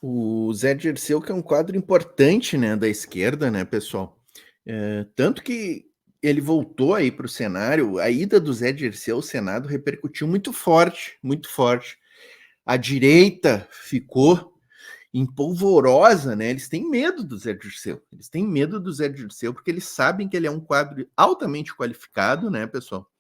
O Zé Dirceu, que é um quadro importante, né, da esquerda, né, pessoal? Tanto que ele voltou aí para o cenário, a ida do Zé Dirceu ao Senado repercutiu muito forte, muito forte. A direita ficou empolvorosa, né? Eles têm medo do Zé Dirceu. Eles têm medo do Zé Dirceu porque eles sabem que ele é um quadro altamente qualificado, né, pessoal?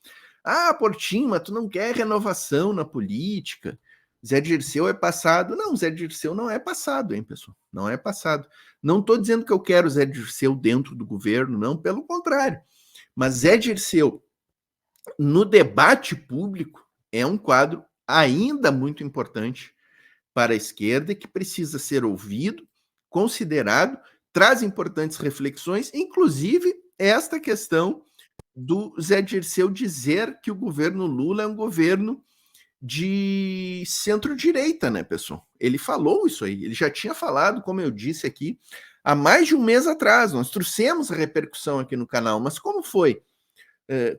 Ah, Portinho, mas tu não quer renovação na política. Zé Dirceu é passado. Não, Zé Dirceu não é passado, hein, pessoal? Não é passado. Não estou dizendo que eu quero Zé Dirceu dentro do governo, não, pelo contrário. Mas Zé Dirceu, no debate público, é um quadro ainda muito importante para a esquerda e que precisa ser ouvido, considerado, traz importantes reflexões, inclusive esta questão do Zé Dirceu dizer que o governo Lula é um governo de centro-direita, né, pessoal? Ele falou isso aí, ele já tinha falado, como eu disse aqui, há mais de um mês atrás. Nós trouxemos a repercussão aqui no canal, mas como foi?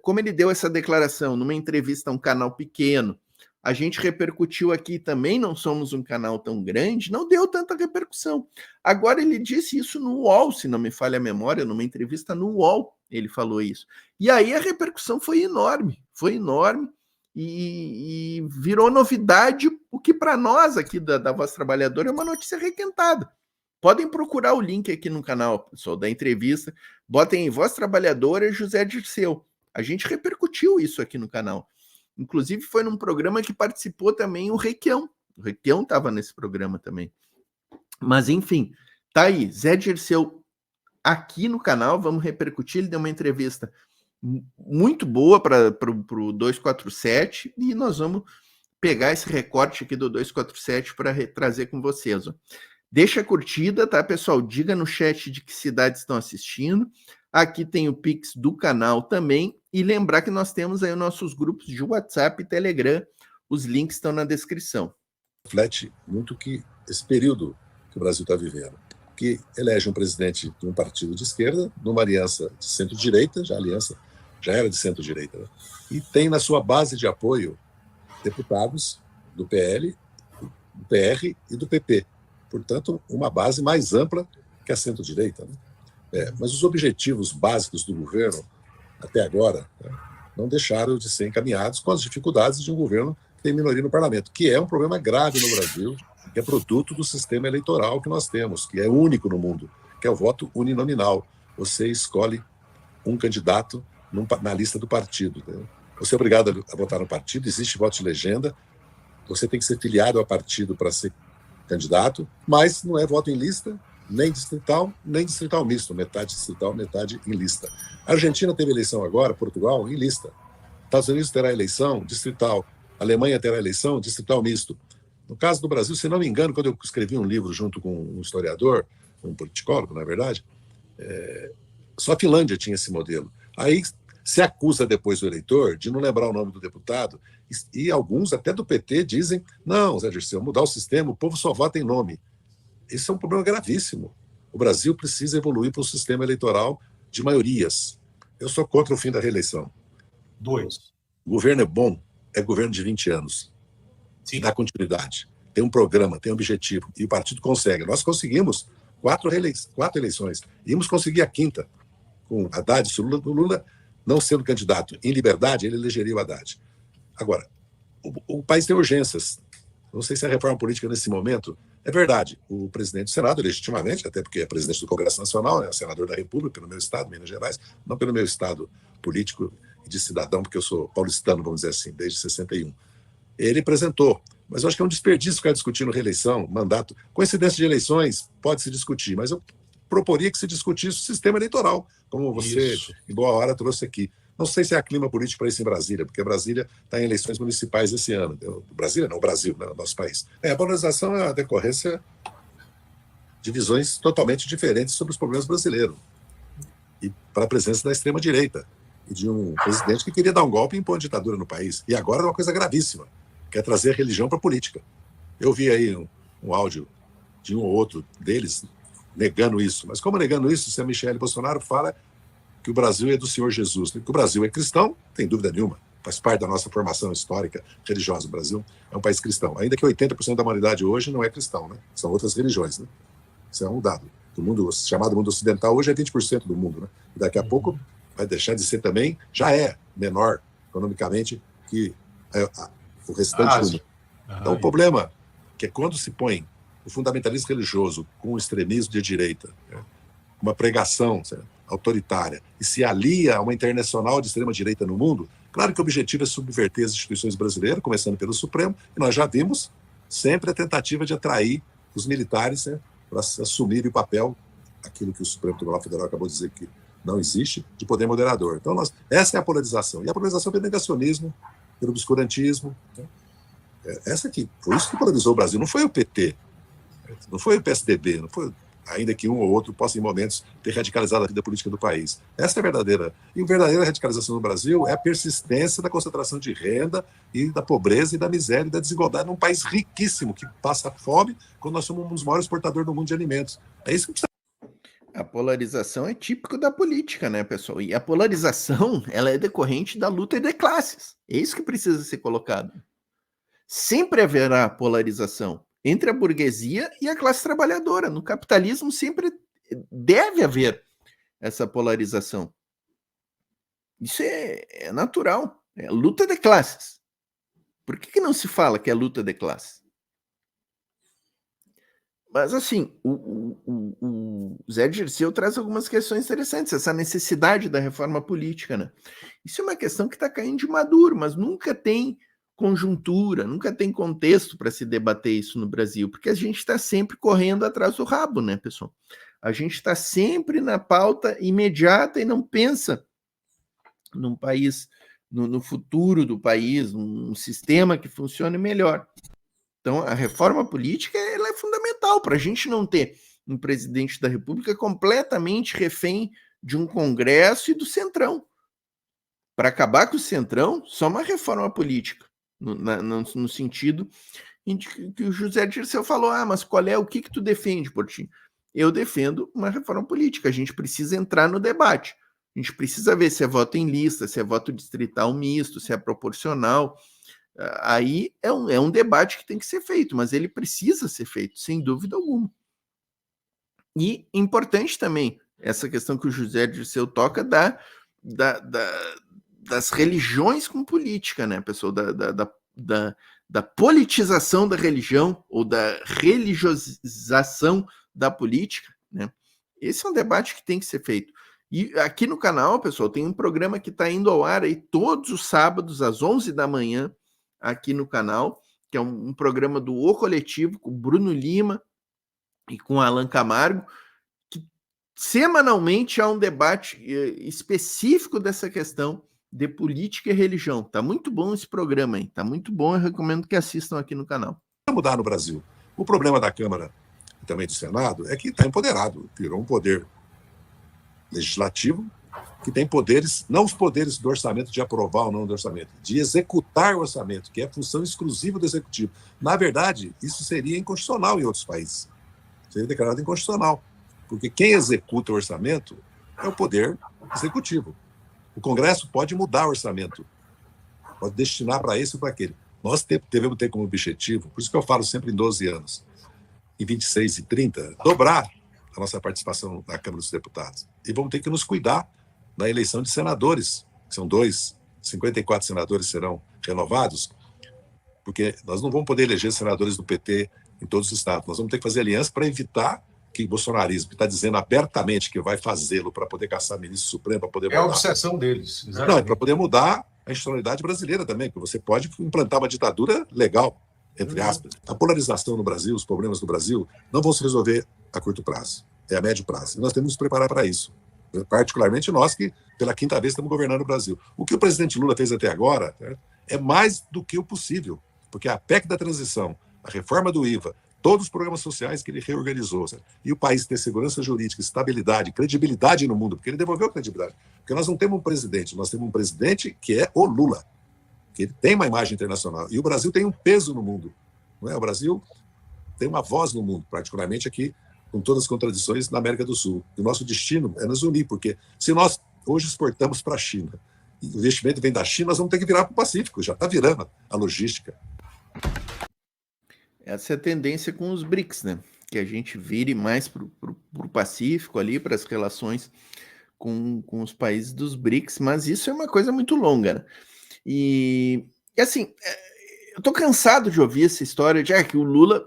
Como ele deu essa declaração numa entrevista a um canal pequeno, a gente repercutiu aqui também, não somos um canal tão grande, não deu tanta repercussão. Agora ele disse isso no UOL, se não me falha a memória, numa entrevista no UOL, ele falou isso. E aí a repercussão foi enorme, e virou novidade, o que para nós aqui da Voz Trabalhadora é uma notícia requentada. Podem procurar o link aqui no canal, pessoal, da entrevista, botem Voz Trabalhadora e José Dirceu. A gente repercutiu isso aqui no canal. Inclusive, foi num programa que participou também o Requião. O Requião estava nesse programa também. Mas, enfim, tá aí. Zé Dirceu aqui no canal, vamos repercutir. Ele deu uma entrevista muito boa para o 247 e nós vamos pegar esse recorte aqui do 247 para trazer com vocês. Ó. Deixa a curtida, tá, pessoal? Diga no chat de que cidades estão assistindo. Aqui tem o Pix do canal também. E lembrar que nós temos aí os nossos grupos de WhatsApp e Telegram. Os links estão na descrição. Reflete muito que esse período que o Brasil está vivendo, que elege um presidente de um partido de esquerda, numa aliança de centro-direita, já a aliança já era de centro-direita, né? E tem na sua base de apoio deputados do PL, do PR e do PP. Portanto, uma base mais ampla que a centro-direita. Né? Mas os objetivos básicos do governo, até agora, né, não deixaram de ser encaminhados com as dificuldades de um governo que tem minoria no parlamento, que é um problema grave no Brasil, que é produto do sistema eleitoral que nós temos, que é único no mundo, que é o voto uninominal. Você escolhe um candidato na lista do partido. Entendeu? Você é obrigado a votar no partido, existe voto de legenda, você tem que ser filiado ao partido para ser candidato, mas não é voto em lista, nem distrital misto, metade distrital, metade em lista. A Argentina teve eleição agora, Portugal, em lista. Estados Unidos terá eleição distrital, a Alemanha terá eleição distrital misto. No caso do Brasil, se não me engano, quando eu escrevi um livro junto com um historiador, um politicólogo, na verdade, só a Finlândia tinha esse modelo. Aí se acusa depois o eleitor de não lembrar o nome do deputado, e alguns, até do PT, dizem, não, Zé Dirceu, mudar o sistema, o povo só vota em nome. Esse é um problema gravíssimo. O Brasil precisa evoluir para um sistema eleitoral de maiorias. Eu sou contra o fim da reeleição. 2. O governo é bom, é governo de 20 anos. Sim. Dá continuidade, tem um programa, tem um objetivo, e o partido consegue. Nós conseguimos 4 eleições, íamos conseguir a 5ª, com Haddad, se o Lula não sendo candidato em liberdade, ele elegeria o Haddad. Agora, o país tem urgências. Não sei se a reforma política nesse momento... É verdade, o presidente do Senado, legitimamente, até porque é presidente do Congresso Nacional, é senador da República, pelo meu estado, Minas Gerais, não pelo meu estado político e de cidadão, porque eu sou paulistano, vamos dizer assim, desde 61. Ele apresentou, mas eu acho que é um desperdício ficar discutindo reeleição, mandato. Coincidência de eleições pode se discutir, mas eu proporia que se discutisse o sistema eleitoral, como você, em boa hora, trouxe aqui. Não sei se há clima político para isso em Brasília, porque Brasília está em eleições municipais esse ano. Brasília não, o Brasil, né, o nosso país. A polarização é a decorrência de visões totalmente diferentes sobre os problemas brasileiros. E para a presença da extrema-direita. E de um presidente que queria dar um golpe e impor ditadura no país. E agora é uma coisa gravíssima, que é trazer religião para a política. Eu vi aí um áudio de um ou outro deles negando isso. Mas como negando isso, se a Michele Bolsonaro fala que o Brasil é do Senhor Jesus, que o Brasil é cristão, tem dúvida nenhuma. faz parte da nossa formação histórica religiosa. O Brasil é um país cristão, ainda que 80% da humanidade hoje não é cristão, né? São outras religiões, né? Isso é um dado. O mundo chamado mundo ocidental hoje é 20% do mundo, né? E daqui a pouco vai deixar de ser também, já é menor economicamente que o restante do mundo. Então o problema é que quando se põe o fundamentalismo religioso com o extremismo de direita, né? Uma pregação, certo, autoritária, e se alia a uma internacional de extrema-direita no mundo, claro que o objetivo é subverter as instituições brasileiras, começando pelo Supremo, e nós já vimos sempre a tentativa de atrair os militares, né, para assumirem o papel, aquilo que o Supremo Tribunal Federal acabou de dizer que não existe, de poder moderador. Então, essa é a polarização. E a polarização pelo negacionismo, pelo obscurantismo. Né? Essa aqui, foi isso que polarizou o Brasil, não foi o PT, não foi o PSDB, não foi... ainda que um ou outro possa, em momentos, ter radicalizado a vida política do país. Essa é a verdadeira. E a verdadeira radicalização no Brasil é a persistência da concentração de renda e da pobreza e da miséria e da desigualdade num país riquíssimo, que passa fome, quando nós somos um dos maiores exportadores do mundo de alimentos. É isso que precisa. A polarização é típico da política, né, pessoal? E a polarização, ela é decorrente da luta de classes. É isso que precisa ser colocado. Sempre haverá polarização entre a burguesia e a classe trabalhadora. No capitalismo sempre deve haver essa polarização. Isso é natural. É luta de classes. Por que não se fala que é luta de classes? Mas, assim, o Zé Dirceu traz algumas questões interessantes, essa necessidade da reforma política, né? Isso é uma questão que está caindo de maduro, mas nunca tem conjuntura, nunca tem contexto para se debater isso no Brasil, porque a gente está sempre correndo atrás do rabo, né, pessoal? A gente está sempre na pauta imediata e não pensa num país, no futuro do país, num sistema que funcione melhor. Então, a reforma política ela é fundamental para a gente não ter um presidente da República completamente refém de um Congresso e do Centrão. Para acabar com o Centrão, só uma reforma política, no sentido em que o José Dirceu falou, mas qual é, o que tu defende, Portinho? Eu defendo uma reforma política, a gente precisa entrar no debate, a gente precisa ver se é voto em lista, se é voto distrital misto, se é proporcional. Aí é um debate que tem que ser feito, mas ele precisa ser feito, sem dúvida alguma. E importante também, essa questão que o José Dirceu toca das religiões com política, né, pessoal? Da politização da religião ou da religiosização da política, né? Esse é um debate que tem que ser feito. E aqui no canal, pessoal, tem um programa que está indo ao ar aí todos os sábados, às 11 da manhã, aqui no canal, que é um programa do O Coletivo, com o Bruno Lima e com o Alan Camargo, que semanalmente há um debate específico dessa questão de política e religião. Tá muito bom esse programa, hein? Tá muito bom, eu recomendo que assistam aqui no canal. Vai mudar no Brasil. O problema da Câmara e também do Senado é que está empoderado, virou um poder legislativo que tem poderes, não os poderes do orçamento, de aprovar ou não do orçamento, de executar o orçamento, que é função exclusiva do executivo. Na verdade, isso seria inconstitucional em outros países. Seria declarado inconstitucional, porque quem executa o orçamento é o poder executivo. O Congresso pode mudar o orçamento, pode destinar para esse ou para aquele. Nós devemos ter como objetivo, por isso que eu falo sempre em 12 anos, em 26 e 30, dobrar a nossa participação na Câmara dos Deputados. E vamos ter que nos cuidar na eleição de senadores, que são 54 senadores serão renovados, porque nós não vamos poder eleger senadores do PT em todos os estados. Nós vamos ter que fazer aliança para evitar que o bolsonarismo, que está dizendo abertamente que vai fazê-lo para poder caçar ministro supremo, para poder mudar. É a obsessão deles. Exatamente. Não, é para poder mudar a institucionalidade brasileira também, que você pode implantar uma ditadura legal, entre aspas. A polarização no Brasil, os problemas do Brasil, não vão se resolver a curto prazo, é a médio prazo. E nós temos que nos preparar para isso. Particularmente nós que, pela quinta vez, estamos governando o Brasil. O que o presidente Lula fez até agora, né, é mais do que o possível, porque a PEC da transição, a reforma do IVA, todos os programas sociais que ele reorganizou, sabe? E o país ter segurança jurídica, estabilidade, credibilidade no mundo, porque ele devolveu a credibilidade. Porque nós não temos um presidente, nós temos um presidente que é o Lula, que ele tem uma imagem internacional. E o Brasil tem um peso no mundo. Não é? O Brasil tem uma voz no mundo, particularmente aqui, com todas as contradições, na América do Sul. E o nosso destino é nos unir, porque se nós hoje exportamos para a China investimento vem da China, nós vamos ter que virar para o Pacífico, já está virando a logística. Essa é a tendência com os BRICS, né? Que a gente vire mais para o Pacífico ali, para as relações com os países dos BRICS, mas isso é uma coisa muito longa, né? E assim, eu tô cansado de ouvir essa história de que o Lula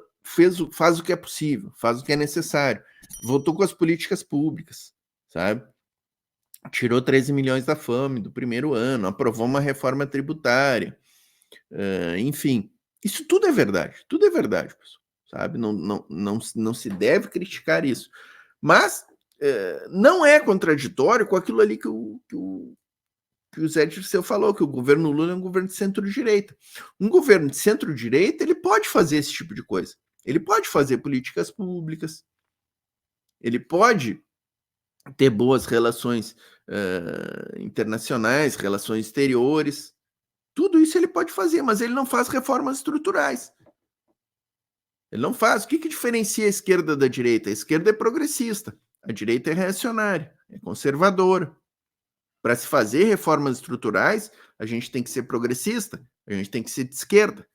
faz o que é possível, faz o que é necessário, voltou com as políticas públicas, sabe? Tirou 13 milhões da fome do primeiro ano, aprovou uma reforma tributária, enfim, isso tudo é verdade, pessoal, sabe? Não se deve criticar isso, mas não é contraditório com aquilo ali que o Zé Dirceu falou, que o governo Lula é um governo de centro-direita. Um governo de centro-direita, ele pode fazer esse tipo de coisa. Ele pode fazer políticas públicas, ele pode ter boas relações internacionais, relações exteriores. Tudo isso ele pode fazer, mas ele não faz reformas estruturais. Ele não faz. O que diferencia a esquerda da direita? A esquerda é progressista, a direita é reacionária, é conservadora. Para se fazer reformas estruturais, a gente tem que ser progressista, a gente tem que ser de esquerda.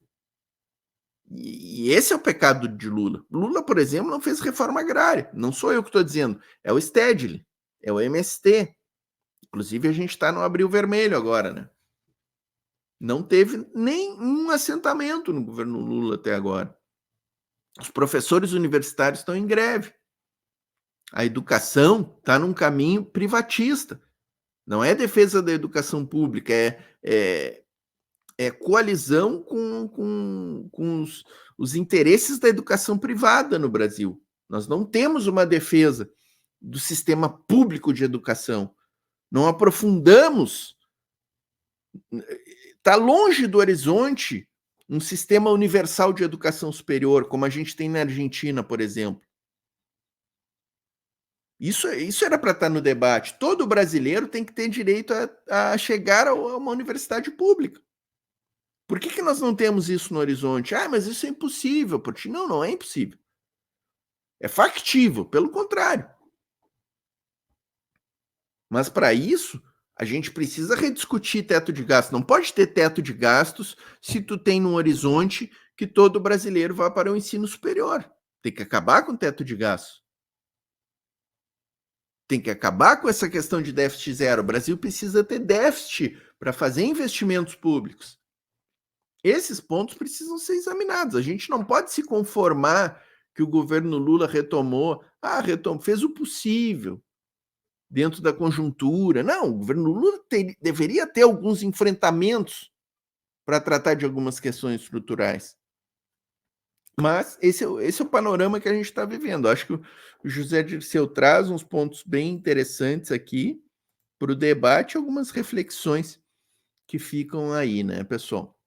E esse é o pecado de Lula. Lula, por exemplo, não fez reforma agrária. Não sou eu que estou dizendo, é o Stedley, é o MST. Inclusive, a gente está no Abril Vermelho agora, né? Não teve nenhum assentamento no governo Lula até agora. Os professores universitários estão em greve. A educação está num caminho privatista. Não é defesa da educação pública, é coalizão com os interesses da educação privada no Brasil. Nós não temos uma defesa do sistema público de educação. Não aprofundamos. Está longe do horizonte um sistema universal de educação superior, como a gente tem na Argentina, por exemplo. Isso era para estar no debate. Todo brasileiro tem que ter direito a chegar a uma universidade pública. Por que nós não temos isso no horizonte? Mas isso é impossível. Não é impossível. É factível, pelo contrário. Mas para isso, a gente precisa rediscutir teto de gastos. Não pode ter teto de gastos se tu tem no horizonte que todo brasileiro vá para o ensino superior. Tem que acabar com o teto de gastos. Tem que acabar com essa questão de déficit zero. O Brasil precisa ter déficit para fazer investimentos públicos. Esses pontos precisam ser examinados. A gente não pode se conformar que o governo Lula retomou, fez o possível dentro da conjuntura. Não, o governo Lula deveria ter alguns enfrentamentos para tratar de algumas questões estruturais. Mas esse é o panorama que a gente está vivendo. Acho que o José Dirceu traz uns pontos bem interessantes aqui para o debate, algumas reflexões que ficam aí, né, pessoal?